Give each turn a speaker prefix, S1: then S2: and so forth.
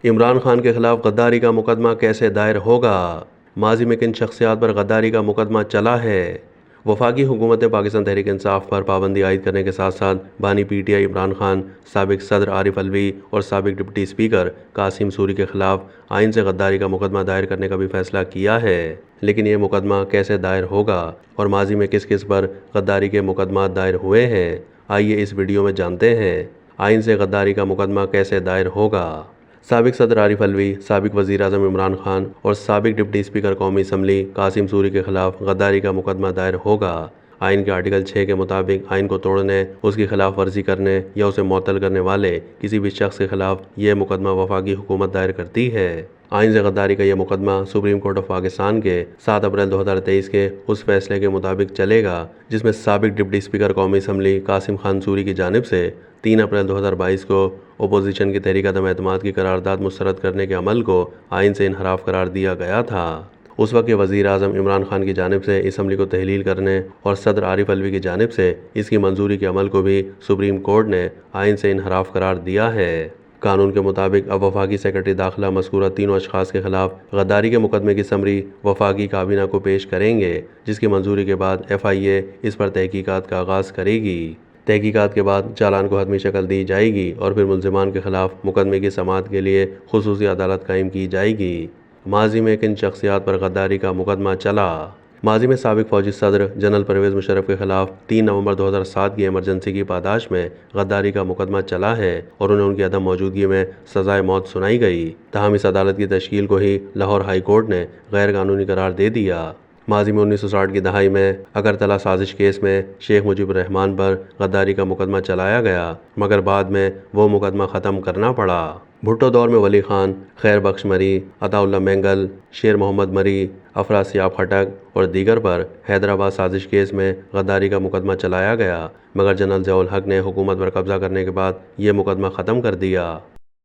S1: عمران خان کے خلاف غداری کا مقدمہ کیسے دائر ہوگا؟ ماضی میں کن شخصیات پر غداری کا مقدمہ چلا ہے؟ وفاقی حکومت نے پاکستان تحریک انصاف پر پابندی عائد کرنے کے ساتھ ساتھ بانی P T I Imran Khan, سابق صدر عارف الوی اور سابق ڈپٹی اسپیکر قاسم سوری کے خلاف آئین سے غداری کا مقدمہ دائر کرنے کا بھی فیصلہ کیا ہے۔ لیکن یہ مقدمہ کیسے دائر ہوگا اور ماضی میں کس کس پر غداری کے مقدمات دائر ہوئے ہیں، آئیے اس ویڈیو میں جانتے ہیں۔ آئین سے غداری کا مقدمہ کیسے دائر ہوگا؟ سابق صدر عارف الوی، سابق وزیر اعظم عمران خان اور سابق ڈپٹی اسپیکر قومی اسمبلی قاسم سوری کے خلاف غداری کا مقدمہ دائر ہوگا۔ آئین کے آرٹیکل 6 کے مطابق آئین کو توڑنے، اس کی خلاف ورزی کرنے یا اسے معطل کرنے والے کسی بھی شخص کے خلاف یہ مقدمہ وفاقی حکومت دائر کرتی ہے۔ آئین سے غداری کا یہ مقدمہ سپریم کورٹ آف پاکستان کے 7 اپریل 2023 کے اس فیصلے کے مطابق چلے گا جس میں سابق ڈپٹی اسپیکر قومی اسمبلی قاسم خان سوری کی جانب سے 3 اپریل 2022 کو اپوزیشن کی تحریک عدم اعتماد کی قرارداد مسترد کرنے کے عمل کو آئین سے انحراف قرار دیا گیا تھا۔ اس وقت کے وزیر اعظم عمران خان کی جانب سے اسمبلی کو تحلیل کرنے اور صدر عارف الوی کی جانب سے اس کی منظوری کے عمل کو بھی سپریم کورٹ نے آئین سے انحراف قرار دیا ہے۔ قانون کے مطابق اب وفاقی سیکرٹری داخلہ مذکورہ تینوں اشخاص کے خلاف غداری کے مقدمے کی سمری وفاقی کابینہ کو پیش کریں گے، جس کی منظوری کے بعد FIA اس پر تحقیقات کا آغاز کرے گی۔ تحقیقات کے بعد چالان کو حتمی شکل دی جائے گی اور پھر ملزمان کے خلاف مقدمے کی سماعت کے لیے خصوصی عدالت قائم کی جائے گی۔ ماضی میں کن شخصیات پر غداری کا مقدمہ چلا؟ ماضی میں سابق فوجی صدر جنرل پرویز مشرف کے خلاف 3 نومبر 2007 کی ایمرجنسی کی پاداش میں غداری کا مقدمہ چلا ہے اور انہیں ان کی عدم موجودگی میں سزائے موت سنائی گئی۔ تاہم اس عدالت کی تشکیل کو ہی لاہور ہائی کورٹ نے غیر قانونی قرار دے دیا۔ ماضی میں 1960 کی دہائی میں اگرتلہ سازش کیس میں شیخ مجیب الرحمان پر غداری کا مقدمہ چلایا گیا، مگر بعد میں وہ مقدمہ ختم کرنا پڑا۔ بھٹو دور میں ولی خان، خیر بخش مری، عطا اللہ مینگل، شیر محمد مری، افراسیاب خٹک اور دیگر پر حیدرآباد سازش کیس میں غداری کا مقدمہ چلایا گیا، مگر جنرل ضیاء الحق نے حکومت پر قبضہ کرنے کے بعد یہ مقدمہ ختم کر دیا۔